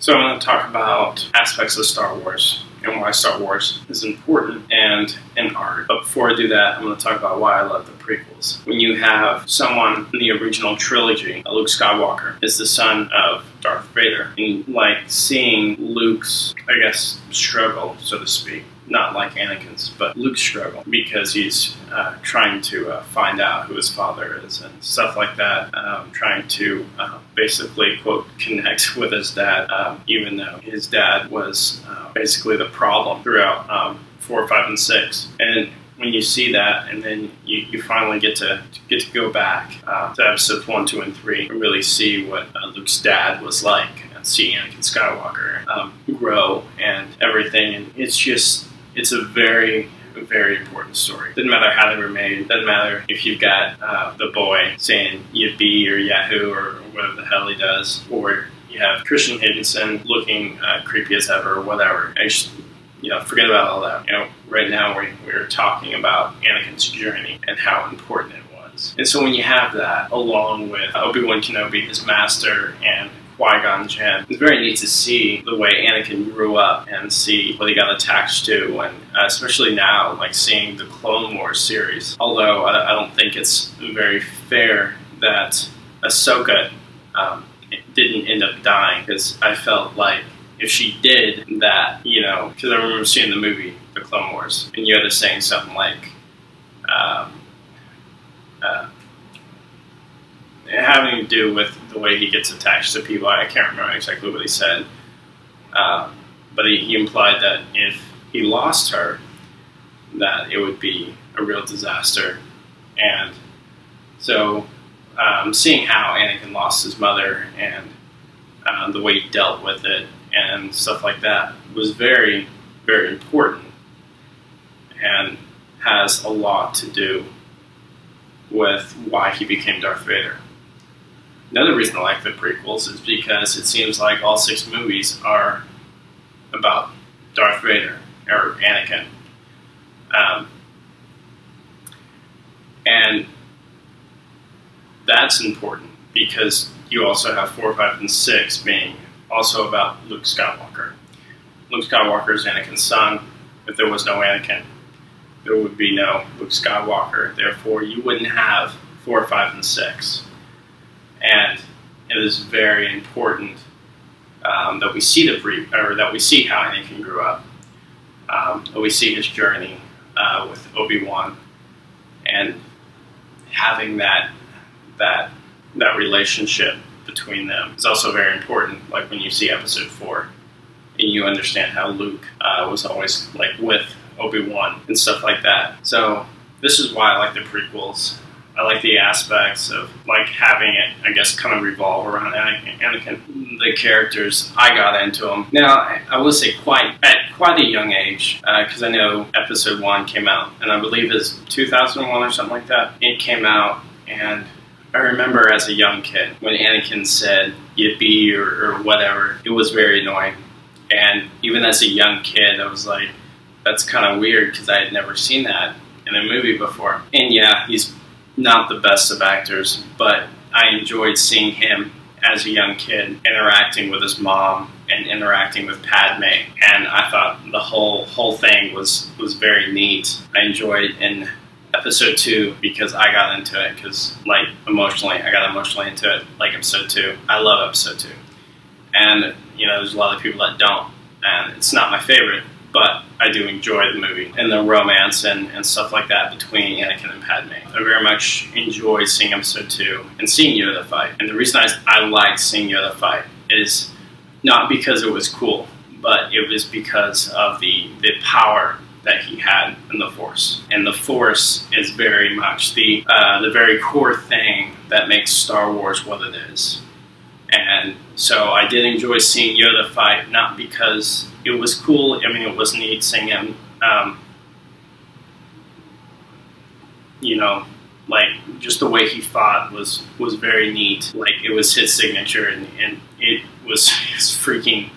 So I'm going to talk about aspects of Star Wars and why Star Wars is important and an art. But before I do that, I'm going to talk about why I love the prequels. When you have someone in the original trilogy, Luke Skywalker, is the son of Darth Vader, and like seeing Luke's, I guess, struggle, so to speak. Not like Anakin's, but Luke's struggle, because he's trying to find out who his father is and stuff like that, trying to basically, quote, connect with his dad, even though his dad was basically the problem throughout 4, 5, and 6. And when you see that, and then you finally get to go back to episodes 1, 2, and 3, and really see what Luke's dad was like, and see Anakin Skywalker grow and everything, and it's a very, very important story. Doesn't matter how they were made. Doesn't matter if you've got the boy saying yippee or yahoo or whatever the hell he does, or you have Christian Higginson looking creepy as ever or whatever. Forget about all that. Right now we're talking about Anakin's journey and how important it was. And so when you have that, along with Obi-Wan Kenobi, his master, and Qui-Gon Jinn, it's very neat to see the way Anakin grew up and see what he got attached to, and especially now, like seeing the Clone Wars series. Although I don't think it's very fair that Ahsoka didn't end up dying, because I felt like if she did that, because I remember seeing the movie, The Clone Wars, and Yoda saying something like, having to do with the way he gets attached to people. I can't remember exactly what he said, but he implied that if he lost her, that it would be a real disaster. And so seeing how Anakin lost his mother and the way he dealt with it and stuff like that was very, very important, and has a lot to do with why he became Darth Vader. Another reason I like the prequels is because it seems like all 6 movies are about Darth Vader, or Anakin. And that's important, because you also have 4, 5, and 6 being also about Luke Skywalker. Luke Skywalker is Anakin's son. If there was no Anakin, there would be no Luke Skywalker. Therefore, you wouldn't have 4, 5, and 6. And it is very important that we see that we see how Anakin grew up, that we see his journey with Obi-Wan, and having that relationship between them is also very important. Like when you see Episode 4, and you understand how Luke was always like with Obi-Wan and stuff like that. So this is why I like the prequels. I like the aspects of like having it, I guess, kind of revolve around Anakin. The characters, I got into them. Now, I would say at quite a young age, because I know Episode 1 came out, and I believe it's 2001 or something like that. It came out, and I remember as a young kid, when Anakin said yippee or whatever, it was very annoying. And even as a young kid, I was like, that's kind of weird, because I had never seen that in a movie before. And yeah, he's not the best of actors, but I enjoyed seeing him as a young kid interacting with his mom and interacting with Padme, and I thought the whole thing was very neat. I enjoyed in Episode 2 because I got into it, because I got emotionally into it, like Episode 2. I love Episode 2, and there's a lot of people that don't, and it's not my favorite, but I do enjoy the movie and the romance and stuff like that between Anakin and Padme. I very much enjoyed seeing Episode 2 and seeing Yoda fight. And the reason I liked seeing Yoda fight is not because it was cool, but it was because of the power that he had in the Force. And the Force is very much the very core thing that makes Star Wars what it is. And so I did enjoy seeing Yoda fight, not because it was cool. I mean, it was neat seeing him, just the way he fought was very neat. Like, it was his signature, and it was freaking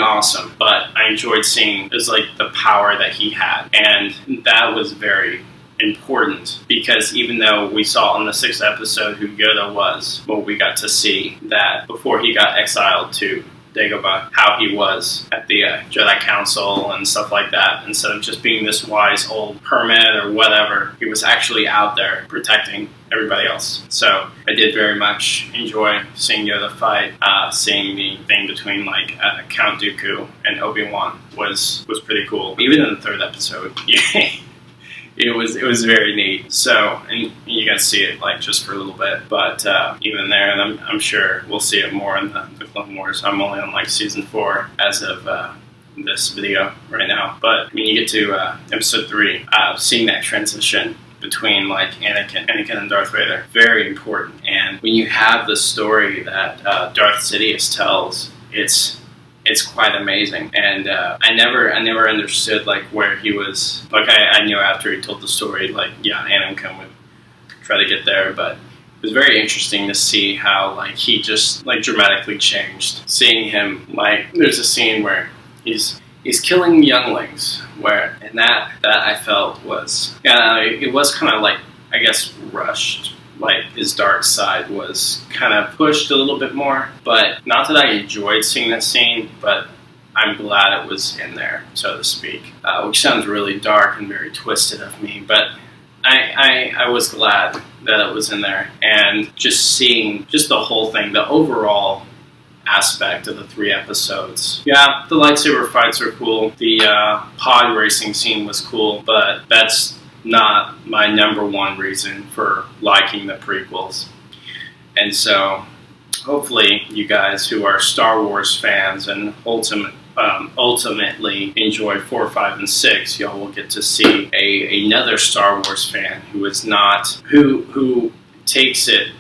awesome. But I enjoyed seeing, it was like the power that he had. And that was very, important because even though we saw in the 6th episode who Yoda was, well, we got to see that before he got exiled to Dagobah, how he was at the Jedi Council and stuff like that. Instead of just being this wise old hermit or whatever, he was actually out there protecting everybody else. So I did very much enjoy seeing Yoda fight. Seeing the thing between like Count Dooku and Obi-Wan was pretty cool. Even in the 3rd episode, it was very neat. So, and you got to see it like just for a little bit, but even there, and I'm sure we'll see it more in the Clone Wars. I'm only on like season 4 as of this video right now. But when you get to episode 3, seeing that transition between like Anakin and Darth Vader, very important. And when you have the story that Darth Sidious tells, it's quite amazing. And I never understood like where he was. Like I knew after he told the story, like yeah, Anakin would try to get there, but it was very interesting to see how like he just like dramatically changed. Seeing him like there's a scene where he's killing younglings, and that I felt was it was kind of like I guess rushed. Like his dark side was kind of pushed a little bit more, but not that I enjoyed seeing that scene, but I'm glad it was in there, so to speak, which sounds really dark and very twisted of me, but I was glad that it was in there. And just seeing just the whole thing, the overall aspect of the 3 episodes. Yeah, the lightsaber fights are cool, the pod racing scene was cool, but that's not my number 1 reason for liking the prequels. And so hopefully you guys who are Star Wars fans and ultimately enjoy 4, 5, and 6, y'all will get to see another Star Wars fan who takes it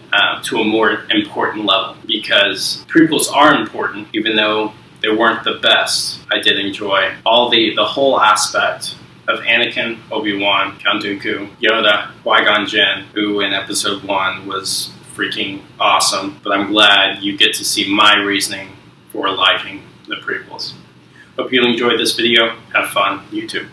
to a more important level, because prequels are important even though they weren't the best. I did enjoy all the whole aspect of Anakin, Obi-Wan, Count Dooku, Yoda, Qui-Gon Jinn, who in episode 1 was freaking awesome. But I'm glad you get to see my reasoning for liking the prequels. Hope you enjoyed this video. Have fun, YouTube.